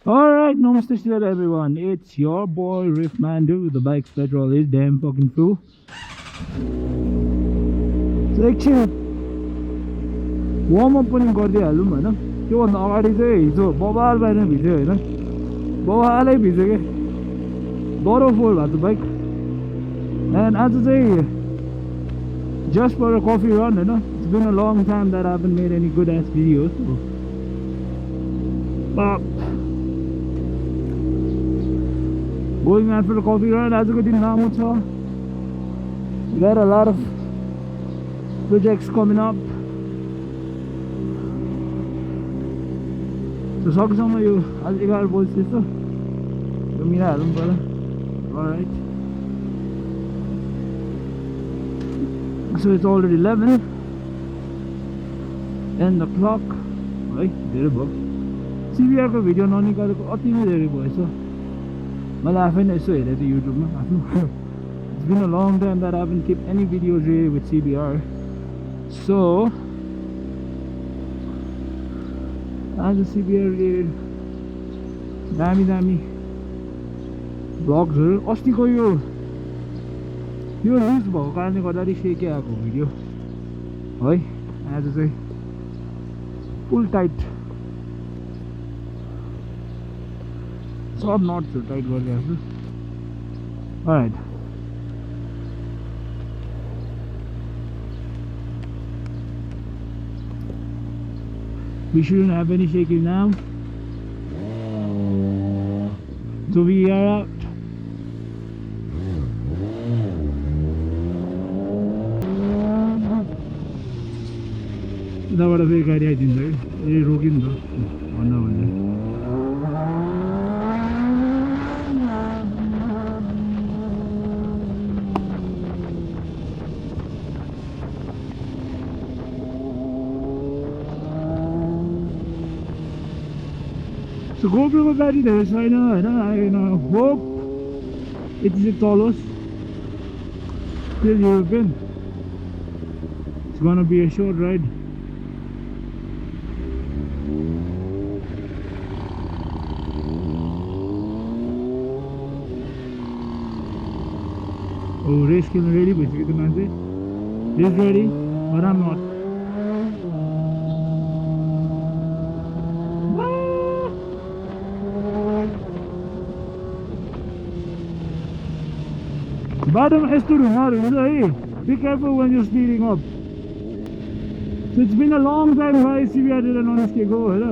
Alright, namaste to everyone. It's your boy Riff Mandu. The bike's petrol is damn fucking full. So एकछिन warm up पनि गरिदिइहालौँ होइन त्योभन्दा अगाडि चाहिँ हिजो बबाल बाहिर भिज्यो होइन बबालै भिज्यो के डह्रो फोल भएको छ बाइक एन्ड आज चाहिँ just for a coffee run होइन it's been a long time that I haven't made any good ass videos but going out for a coffee run आजको दिन लामो छ we got a lot of projects coming up so सकेसम्म यो आज 11 बजी त्यस्तो यो मिलाइहालौँ पर्यो alright so it's already 11 and the clock है धेरै भयो CBR को भिडियो ननिकालेको अति नै धेरै भएछ मैले आफै नै यसो हेरेँ थिएँ युट्युबमा आफ्नो it's been a long time that I haven't kept any videos really with CBR so आज CBR related दामी दामी भ्लग्सहरु अस्तिको यो रिल्स भएको कारणले गर्दाखेरि सेके आएको भिडियो है आज चाहिँ फुल टाइट सब नट्सहरु टाइट गरिदिएको छु all right we shouldn't have any shaking now so we are out उताबाट फेरि गाडी आइदिन्छ कि ए रोक्यो नि त भन्दा भन्दै So GoPro को ब्याट्री धेरै छैन हैन I hope यति चाहिँ चलोस् Still European It's gonna be a short ride Oh race खेल्न रेडी भइसक्यो त्यो मान्छे He's ready but I'm not बाटोमा यस्तो ढुङ्गाहरू हुन्छ है Be careful when you're speeding up So it's been a long time भाइ CBR तिर ननिस्केको होइन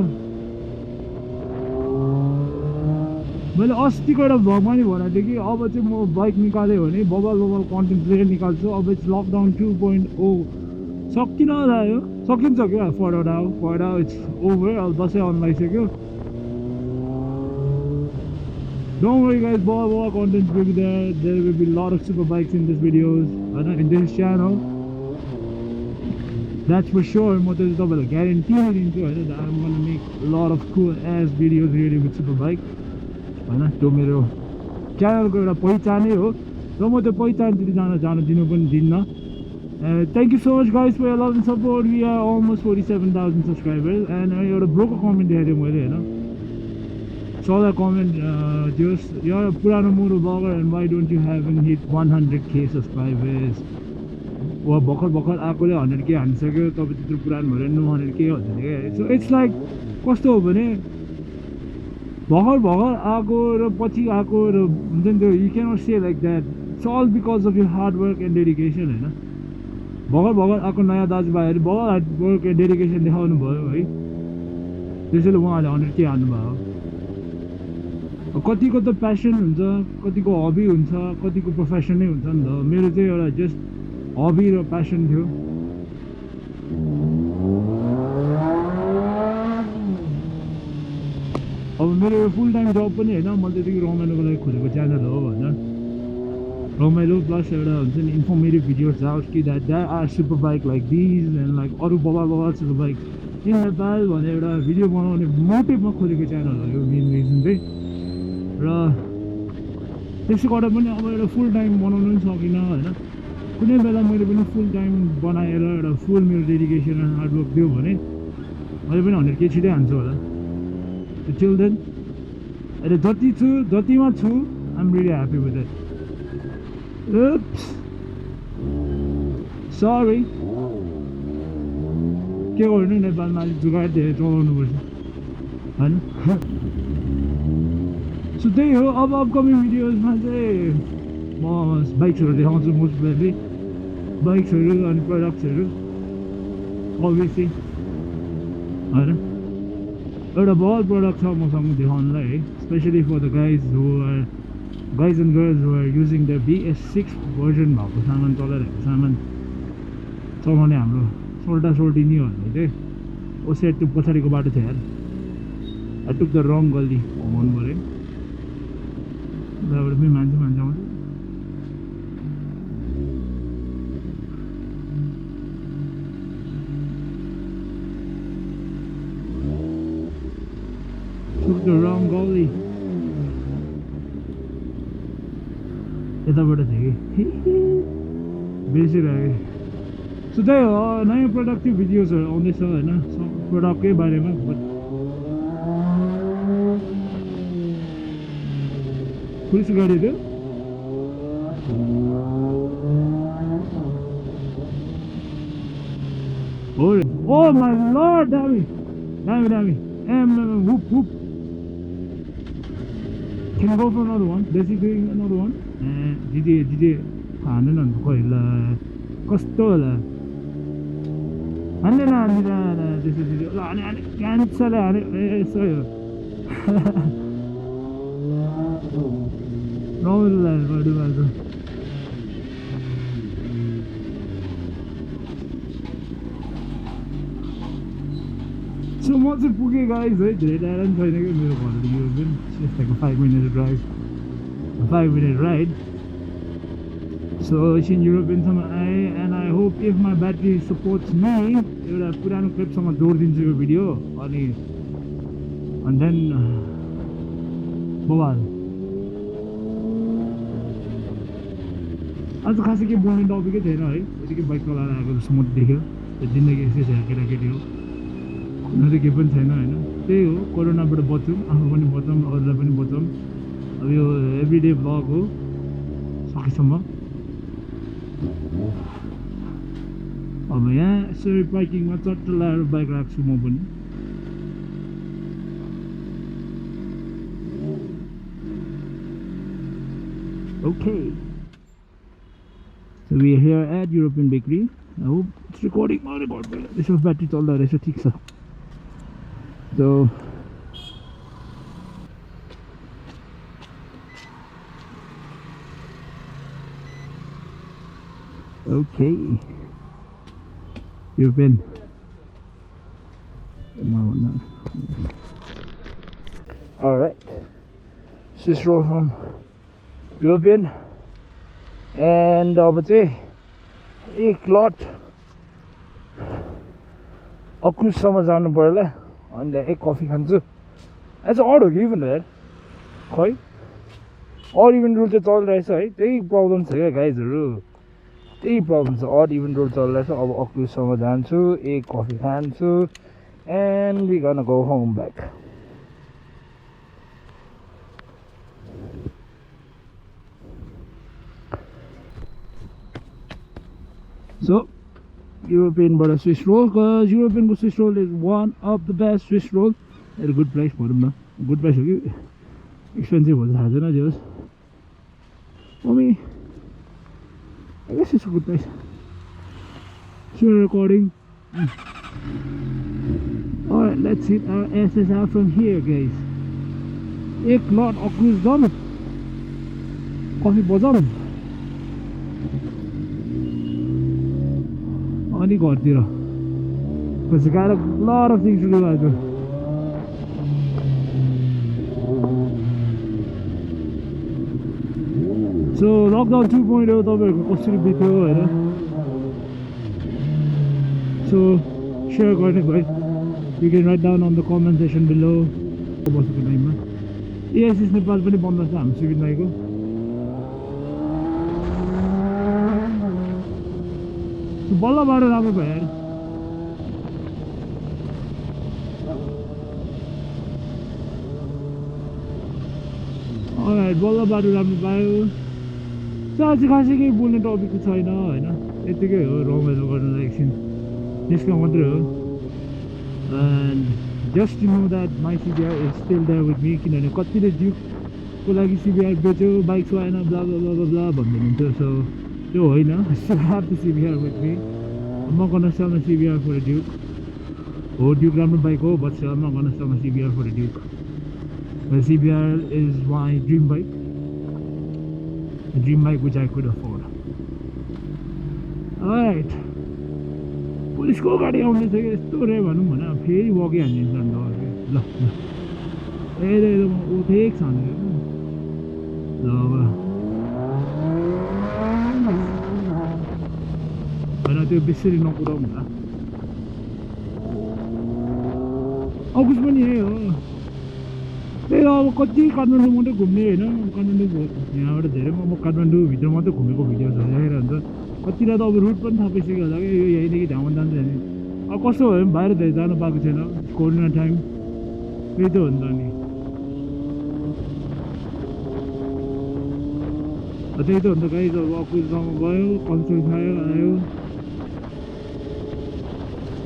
मैले अस्तिको एउटा भ्लगमा नि भनेको थिएँ कि अब चाहिँ म बाइक निकालेँ भने बबल कन्टेन्ट क्रिएट निकाल्छु अब इट्स लकडाउन 2.0 सकिन लाग्यो सकिन्छ क्या फर नाउ इट्स ओभर अब दसैँ आउन लागिसक्यो Don't worry guys, Baba content will be there. There will be a lot of super bikes in these videos, in this channel. That's for sure. I guarantee that I'm gonna make a lot of cool ass videos really with super bike. त्यो मेरो च्यानलको एउटा पहिचानै हो र म त्यो पहिचानतिर जान दिनु पनि दिन्न Thank you so much guys for your love and support. We are almost 47,000 subscribers and एउटा ब्रोको कमेन्ट देखेँ मैले हैन Saw that comment, just you're a Purano Moto vlogger and why don't you haven't hit 100k subscribers? Well, Bokar आकोले 100k हानिसक्यो तपाईं त्यत्रो पुरानो भएर 900k भन्छ के So it's like कस्तो हो भने भर्खर आको र पछि आको र हुन्छ नि त्यो you cannot say like that. It's all because of your hard work and dedication हैन भर्खर आको नयाँ दाजुभाइहरु बहुत हार्ड वर्क एन्ड डेडिकेसन देखाउनु भयो है त्यसैले उहाँले 100k हान्नु भयो कतिको त प्यासन हुन्छ कतिको हबी हुन्छ कतिको प्रोफेसन नै हुन्छ नि त मेरो चाहिँ एउटा जस्ट हबी र प्यासन थियो अब मेरो फुल टाइम जब पनि हैन मैले त्यतिकै रमाइलोको लागि खोलेको च्यानल हो हैन रमाइलो प्लस एउटा हुन्छ नि इन्फर्मेटिभ भिडियोज आउट कि that are super bike like these and like अरू बबा सुपर बाइक इन नेपाल भनेर एउटा भिडियो बनाउने मोटिभमा खोलेको च्यानल हो यो मेन रिजन चाहिँ र त्यसो गर्दा पनि अब एउटा फुल टाइम बनाउनु पनि सकिनँ हैन कुनै बेला मैले पनि फुल टाइम बनाएर एउटा फुल मेरो डेडिकेसन र हार्डवर्क दियो भने मैले पनि 100k छिटै हान्छु होला टिल देन अहिले जतिमा छु I'm really happy with it. Oops. Sorry. के गर्नु नेपालमा अलिक जुगाड धेरै चलाउनुपर्छ होइन। सो त्यही हो, अब अपकमिङ भिडियोजमा चाहिँ म बाइक्सहरू देखाउँछु, मोस्ट प्रोबेबली बाइक्सहरू अनि प्रडक्ट्सहरू अभियसली होइन। एउटा बहुत प्रडक्ट छ मसँग देखाउनुलाई है, specially for the guys and girls who are using the BS6 version भएको सामान, चलाइरहेको सामान चलाउने हाम्रो सोल्टिनीहरूले चाहिँ ओ सेट त्यो पछाडिको बाटो छ यार, आई टुक द रङ गल्ली घुमाउनु पऱ्यो। उताबाट पनि मान्छे आउँछ। Took the wrong gully. यताबाट थियो कि बिर्सिरहेको। सो त्यही हो, नयाँ प्रोडक्टिभ भिडियोजहरू आउँदैछ होइन प्रोडक्टकै बारेमा। पुलिस गाडी थियो हो। ओ माई लर्ड, दामी दामी दामी whoop whoop. Can I go for another one? Basically another one. GTA खाँदैन नि कोहीला कस्तो होला हान्दैन त्यसो ल हाने क्यान्सर हाने यसो हो रमाइलो लाग्यो गाडीमा। सो म चाहिँ पुगेँ गाइज है, धेरै टाढा पनि छैन कि मेरो घरदेखि यो जुन यस्तो 5 minute drive, 5 minute ride। So एकछिन युरोपियनसम्म आएँ and I hope if my battery supports me, एउटा पुरानो क्लिपसँग जोडिदिन्छु यो भिडियो अनि देन बवाल। आज खासै के बोल्ने टपिकै थिएन है, यतिकै बाइक चलाएर आएको जस्तो म देख्यो। जिन्दगी यस्तै छ केटाकेटी हो, कुनै त केही पनि छैन होइन। त्यही हो, कोरोनाबाट बचौँ, आफू पनि बचौँ, अरूलाई पनि बचौँ। अब यो एभ्रिडे ब्लग हो सकेसम्म। अब यहाँ यसरी पार्किङमा चट्ट लगाएर बाइक राख्छु म पनि। Okay, so we are here at European Bakery. I hope it's recording. This was battery चल्दा रहेछ, ठिक छ। So okay, European. All right, Swiss roll from European and अब चाहिँ एक लट अक्रुजसम्म जानु पर्ला अनि एक कफी खान्छु। एज अड हो कि इभन यार, खै अड इभन रुल चाहिँ चलिरहेछ है। त्यही प्रब्लम छ क्या गाइजहरू, त्यही प्रब्लम छ, अड इभन रुल चलिरहेछ। अब अक्रुजसम्म जान्छु, एक कफी खान्छु and we gonna go home back. So European but a Swiss roll, because European Swiss roll is one of the best Swiss roll at a good price for them. Good price, expensive was hazard just for me. I guess it's a good price. Still recording. Alright, let's hit our asses out from here guys. Ek lot of cruise done. Coffee bottom. Only got there because I got a lot of things to do as well. So lockdown 2.0 तपाईहरुको कसरी बित्यो हैन, so share गर्ने भाइ, you can write down on the comment section below। बसेको टाइममा ASS Nepal पनि बन्द छ हाम्रो सिभिल भाइको। बल्ल बाटो राम्रो भयो यार। बल्ल बाटो राम्रो पायो आज खासै केही बोल्ने टपिक छैन होइन यतिकै हो रमाइलो गर्नलाई एकछिन निस्क मात्रै हो and just to know that my CBR is still there with me किनभने कतिले ड्युकको लागि सिबिआर बेच्यो बाइक आएन ब्ला ब्ला ब्ला ब्ला भन्दै हुन्थ्यो सो त्यो होइन still have the CBR with me म गर्न sell my CBR for Duke हो ड्युक राम्रो बाइक हो बट सेल म गर्न sell my CBR for Duke The CBR is my dream bike. A dream bike which I could afford. Alright. पुलिसको गाडी आउँदैछ कि यस्तो रे भनौँ भने फेरि बगिहाल्छ ल ल ए म उठेक छ ल होइन त्यो बेसरी नकुदाउँ होला अगुस्ट पनि यही हो त्यही अब कति काठमाडौँ मात्रै घुम्ने होइन काठमाडौँ यहाँबाट धेरै म काठमाडौँभित्र मात्रै घुमेको भिडियोजहरू देखेर हुन्छ कतिलाई त अब रुट पनि थाहा पाइसक्यो होला कि यो यहीँदेखि ढाउन जान्छ नि अब कस्तो भयो भने बाहिर धेरै जानु पाएको छैन कोरोना टाइम त्यही त हो नि त अनि त्यही त हो नि त गाइज अब अकुलसम्म गयो कन्सोल खायो आयो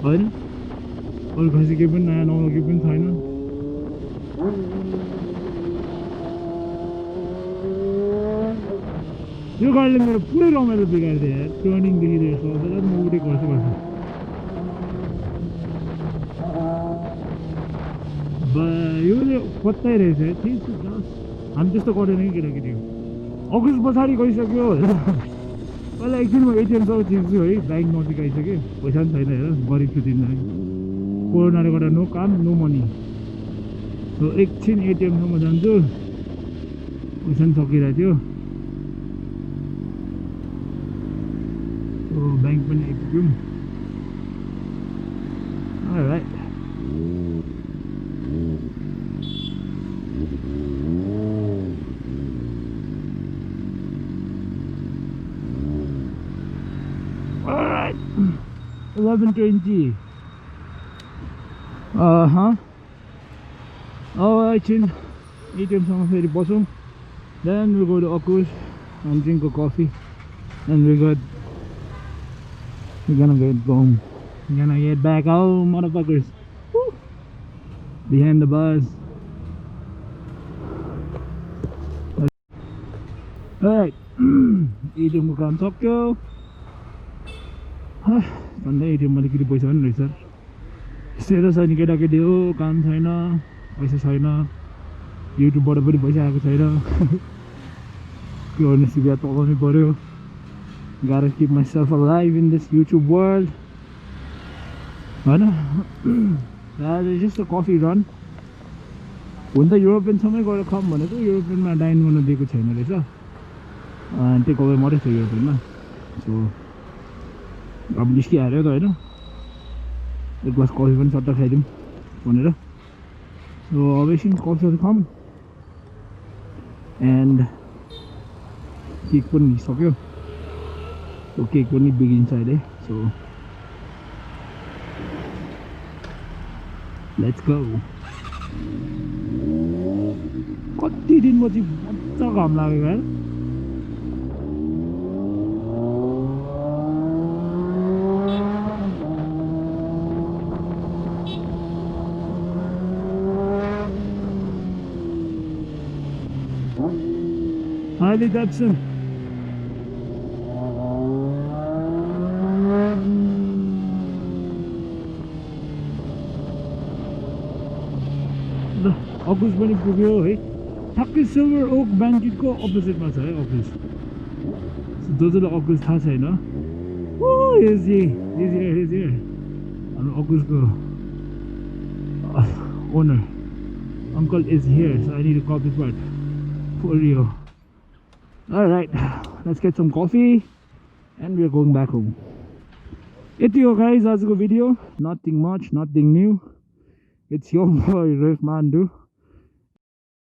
होइन अरू खासै केही पनि नयाँ नौलो केही पनि छैन यो गाडीले मेरो पुरै रमाइलो बिगारिदियो यार टर्निङदेखि लिएर सबैलाई म उठेको गर्छु यो कतै रहेछ ठिक छ हामी त्यस्तो गरेन कि केटाकेटी अगस्त पछाडि गइसक्यो पहिला एकछिन म एटिएमसम्म चिन्छु है ब्याङ्क नजिक आइसक्यो पैसा पनि छैन हेर गरिब छु दिन कोरोनाले गर्दा नो काम नो मनी सो एकछिन एटिएमसम्म जान्छु पैसा पनि सकिरहेको थियो ब्याङ्क पनि आइपुग्यौँ अलराइट अलराइट 11:20 एकछिन एटिएमसम्म फेरि बसौँ then we'll go to Okus and drink a coffee and we're gonna get home. We're gonna get back home, motherfuckers. Woo. Behind the bus. Alright. ATM को काम सक्यो भन्दै एटिएममा अलिकति पैसा पनि रहेछ सेरो छ नि केटाकेटी हो काम छैन पैसा छैन युट्युबबाट पनि पैसा आएको छैन के गर्ने सिबिआर पकाउनै पर्यो gotta keep myself alive in this YouTube world होइन that is just a coffee run हुन त युरोपियनसँगै गएर खाऊँ भनेको युरोपियनमा डाइन गर्नु दिएको छैन रहेछ टेक अवे मात्रै छ युरोपियनमा सो अब निस्किहाल्यो त होइन एक ग्लास कफी पनि सट्टा खाइदिउँ भनेर सो अब एकछिन कफीहरू खाऊँ एन्ड केक पनि सक्यो सो केक पनि बिग्रिन्छ अहिले सो लेट्स गो कति दिनपछि मजा घाम लाग्यो यार Harley Davidson अकुस पनि पुग्यो है ठ्याक्कै सिल्भर ओक ब्याङ्किटको अपोजिटमा छ है अकुस जो जसलाई अकुस थाहा छैन हाम्रो अकुसको owner uncle is here so I need a copy part for you. Alright, let's get some coffee and we're going back home. It's you guys, आजको video. Nothing much, nothing new. It's your boy Ref Mandu.